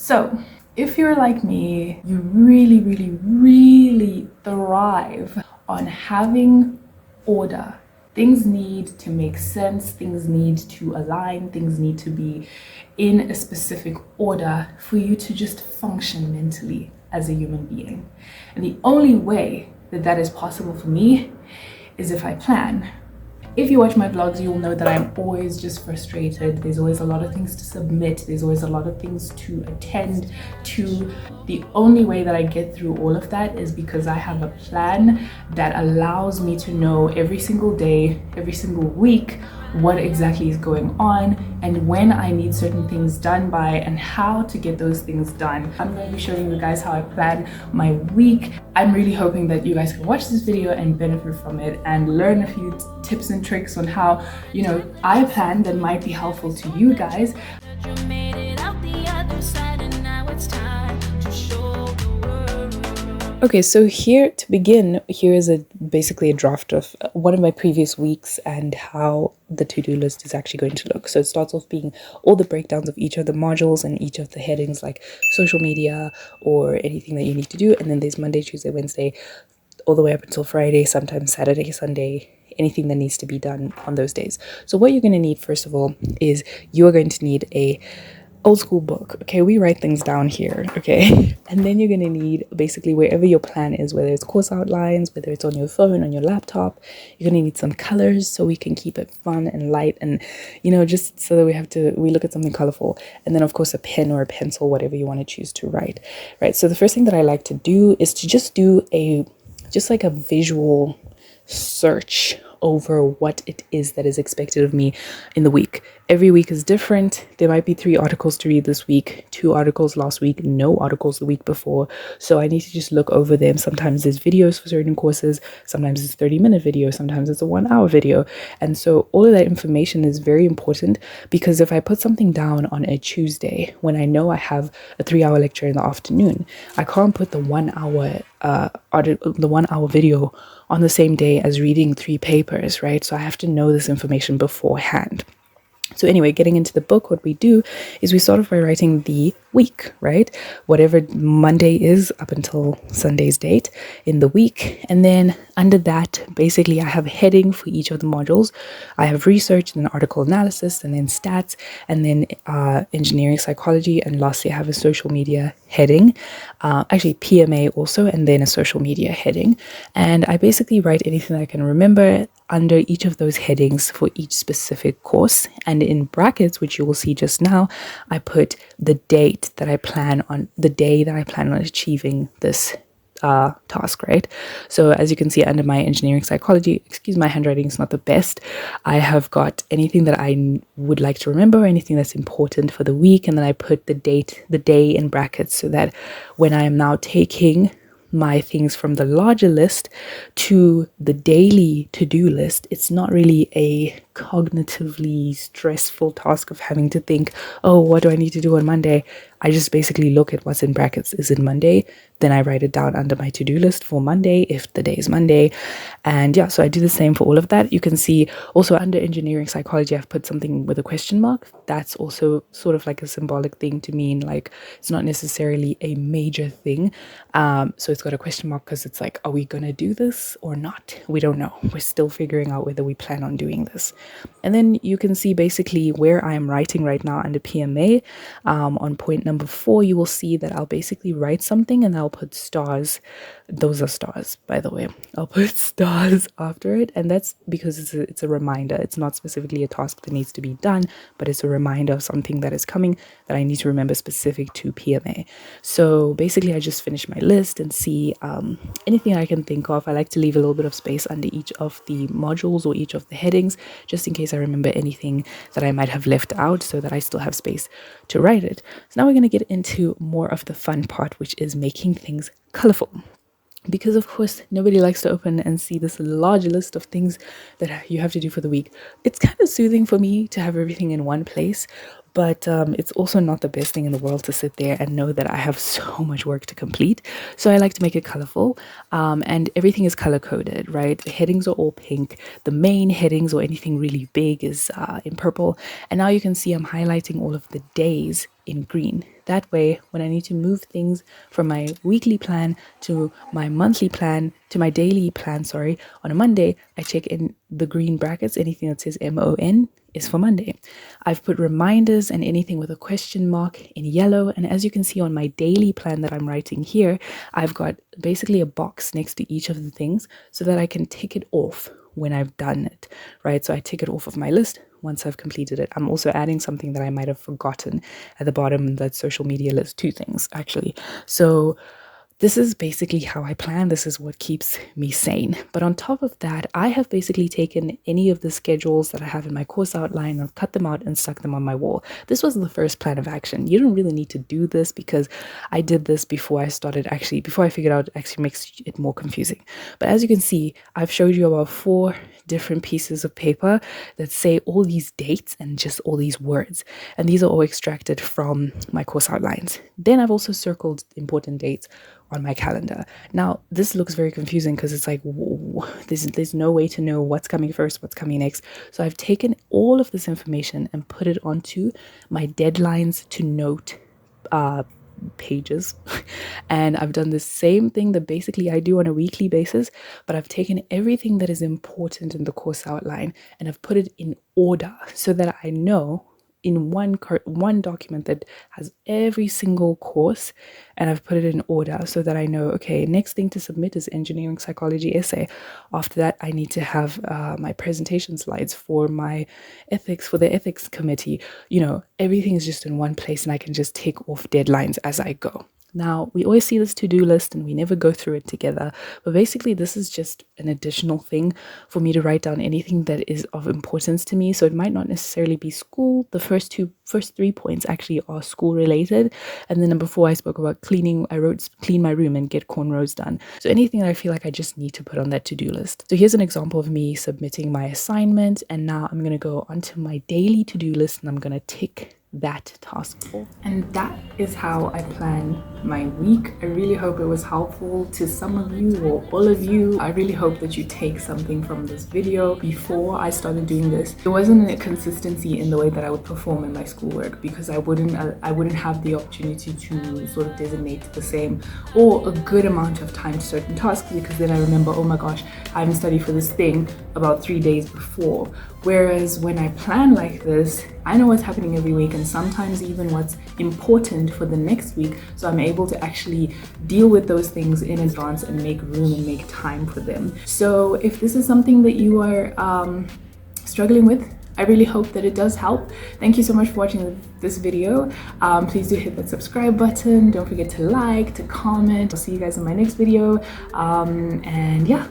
So if you're like me, you really thrive on having order. Things need to make sense, things need to align, things need to be in a specific order for you to just function mentally as a human being. And the only way that that is possible for me is if I plan. If you watch my vlogs, you'll know that I'm always just frustrated. There's always a lot of things to submit. There's always a lot of things to attend to. The only way that I get through all of that is because I have a plan that allows me to know every single day, every single week, what exactly is going on and when I need certain things done by and how to get those things done. I'm going to be showing you guys how I plan my week. I'm really hoping that you guys can watch this video and benefit from it and learn a few tips and tricks on how, I plan that might be helpful to you guys. You made it out the other side and now it's time to show the world. Okay, so here to begin, here is basically a draft of one of my previous weeks and how the to-do list is actually going to look. So it starts off being all the breakdowns of each of the modules and each of the headings like social media or anything that you need to do. And then there's Monday, Tuesday, Wednesday, all the way up until Friday, sometimes Saturday, Sunday, anything that needs to be done on those days. So what you're going to need, first of all, is you are going to need a old school book. Okay, we write things down here. Okay, and then you're going to need basically wherever your plan is, whether it's course outlines, whether it's on your phone, on your laptop, you're going to need some colors so we can keep it fun and light and just so that we look at something colorful. And then of course a pen or a pencil, whatever you want to choose to write. Right, so the first thing that I like to do is to just do like a visual search over what it is that is expected of me in the week. Every week is different. There might be 3 articles to read this week, 2 articles last week, no articles the week before. So I need to just look over them. Sometimes there's videos for certain courses. Sometimes it's 30-minute video. Sometimes it's a 1-hour video. And so all of that information is very important because if I put something down on a Tuesday when I know I have a 3-hour lecture in the afternoon, I can't put the 1-hour video on the same day as reading 3 papers, right? So I have to know this information beforehand. So anyway, getting into the book, what we do is we start off by writing the week, right? Whatever Monday is up until Sunday's date in the week. And then under that, basically I have a heading for each of the modules. I have research and then article analysis and then stats and then engineering psychology. And lastly, I have a social media heading, actually PMA also, and then a social media heading. And I basically write anything that I can remember under each of those headings for each specific course. And in brackets, which you will see just now, I put the date that I plan on, the day that I plan on achieving this task, right? So as you can see under my engineering psychology, excuse my handwriting, is not the best. I have got anything that I would like to remember, anything that's important for the week, and then I put the date, the day in brackets so that when I am now taking my things from the larger list to the daily to-do list, it's not really a cognitively stressful task of having to think, oh, what do I need to do on Monday? I just basically look at what's in brackets. Is it Monday? Then I write it down under my to-do list for Monday if the day is Monday. And yeah, so I do the same for all of that. You can see also under engineering psychology, I've put something with a question mark. That's also sort of like a symbolic thing to mean like it's not necessarily a major thing. So it's got a question mark because it's like, are we going to do this or not? We don't know. We're still figuring out whether we plan on doing this. And then you can see basically where I'm writing right now under PMA. On point number 4, you will see that I'll basically write something and I'll put stars. Those are stars, by the way. I'll put stars after it. And that's because it's a reminder. It's not specifically a task that needs to be done, but it's a reminder of something that is coming that I need to remember specific to PMA. So basically, I just finish my list and see anything I can think of. I like to leave a little bit of space under each of the modules or each of the headings, just in case I remember anything that I might have left out so that I still have space to write it. So now we're going to get into more of the fun part, which is making things colorful. Because of course nobody likes to open and see this large list of things that you have to do for the week. It's kind of soothing for me to have everything in one place, but it's also not the best thing in the world to sit there and know that I have so much work to complete. So I like to make it colorful, and everything is color coded, right? The headings are all pink. The main headings or anything really big is in purple. And now you can see I'm highlighting all of the days in green. That way, when I need to move things from my weekly plan to my monthly plan, to my daily plan, on a Monday, I check in the green brackets. Anything that says MON is for Monday. I've put reminders and anything with a question mark in yellow. And as you can see on my daily plan that I'm writing here, I've got basically a box next to each of the things so that I can tick it off when I've done it, right? So I tick it off of my list once I've completed it. I'm also adding something that I might have forgotten at the bottom, that social media list, 2 things actually. So this is basically how I plan. This is what keeps me sane. But on top of that, I have basically taken any of the schedules that I have in my course outline, I've cut them out and stuck them on my wall. This was the first plan of action. You don't really need to do this because I did this before I figured out it actually makes it more confusing. But as you can see, I've showed you about 4 different pieces of paper that say all these dates and just all these words. And these are all extracted from my course outlines. Then I've also circled important dates on my calendar. Now, this looks very confusing because it's like, whoa, there's no way to know what's coming first, what's coming next. So I've taken all of this information and put it onto my deadlines to note pages. And I've done the same thing that basically I do on a weekly basis, but I've taken everything that is important in the course outline and I've put it in order so that I know in one document that has every single course, and I've put it in order so that I know, okay, next thing to submit is engineering psychology essay. After that, I need to have my presentation slides for my ethics, for the ethics committee. Everything is just in one place and I can just tick off deadlines as I go. Now, we always see this to-do list and we never go through it together, but basically this is just an additional thing for me to write down anything that is of importance to me. So it might not necessarily be school. The first 3 points actually are school related. And then number 4, I spoke about cleaning. I wrote clean my room and get cornrows done. So anything that I feel like I just need to put on that to-do list. So here's an example of me submitting my assignment. And now I'm going to go onto my daily to-do list and I'm going to tick that task for. And that is how I plan my week. I really hope it was helpful to some of you or all of you. I really hope that you take something from this video. Before I started doing this, there wasn't a consistency in the way that I would perform in my schoolwork because I wouldn't have the opportunity to sort of designate the same or a good amount of time to certain tasks, because then I remember, oh my gosh, I haven't studied for this thing about 3 days before. Whereas when I plan like this, I know what's happening every week and sometimes even what's important for the next week. So I'm able to actually deal with those things in advance and make room and make time for them. So if this is something that you are struggling with, I really hope that it does help. Thank you so much for watching this video. Please do hit that subscribe button. Don't forget to like, to comment. I'll see you guys in my next video. And yeah.